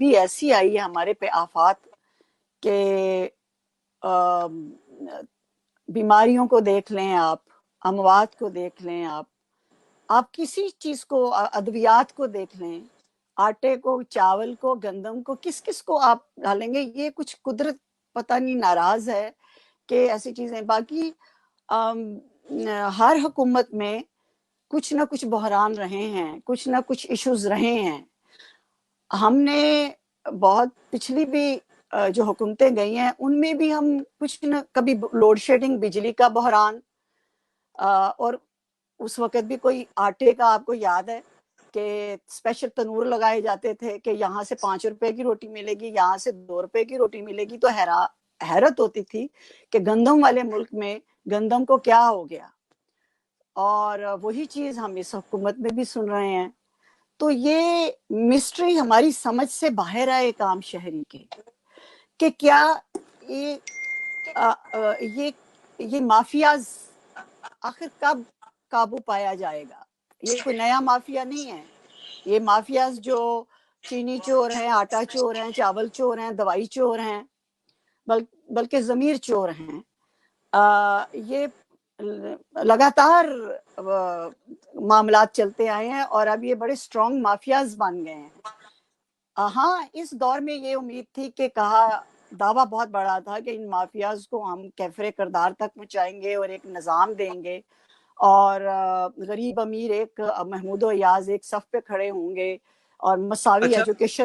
بھی ایسی آئی ہے ہمارے پہ آفات کہ بیماریوں کو دیکھ لیں آپ، اموات کو دیکھ لیں آپ کسی چیز کو، ادویات کو دیکھ لیں، آٹے کو، چاول کو، گندم کو، کس کس کو آپ ڈالیں گے؟ یہ کچھ قدرت پتہ نہیں ناراض ہے کہ ایسی چیزیں. باقی ہر حکومت میں کچھ نہ کچھ بحران رہے ہیں، کچھ نہ کچھ ایشوز رہے ہیں. ہم نے بہت پچھلی بھی جو حکومتیں گئی ہیں ان میں بھی ہم کچھ نہ کبھی لوڈ شیڈنگ، بجلی کا بحران، اور اس وقت بھی کوئی آٹے کا آپ کو یاد ہے کہ اسپیشل تنور لگائے جاتے تھے کہ یہاں سے 5 روپے کی روٹی ملے گی، یہاں سے 2 روپے کی روٹی ملے گی. تو حیرت ہوتی تھی کہ گندم والے ملک میں گندم کو کیا ہو گیا. اور وہی چیز ہم اس حکومت میں بھی سن رہے ہیں. تو یہ مسٹری ہماری سمجھ سے باہر آئے کام شہری کے کہ کیا یہ مافیاز آخر کب قابو پایا جائے گا. یہ کوئی نیا مافیا نہیں ہے. یہ مافیاز جو چینی چور ہیں، آٹا چور ہیں، چاول چور ہیں، دوائی چور ہیں، بلکہ ضمیر چور ہیں. یہ لگاتار معاملات چلتے آئے ہیں اور اب یہ بڑے اسٹرانگ مافیاز بن گئے ہیں. ہاں، اس دور میں یہ امید تھی کہ دعویٰ بہت بڑا تھا کہ ان مافیاز کو ہم کیفر کردار تک پہنچائیں گے اور ایک نظام دیں گے، اور غریب امیر ایک محمود و ایاز ایک صف پہ کھڑے ہوں گے اور مساوی اچھا ایجوکیشن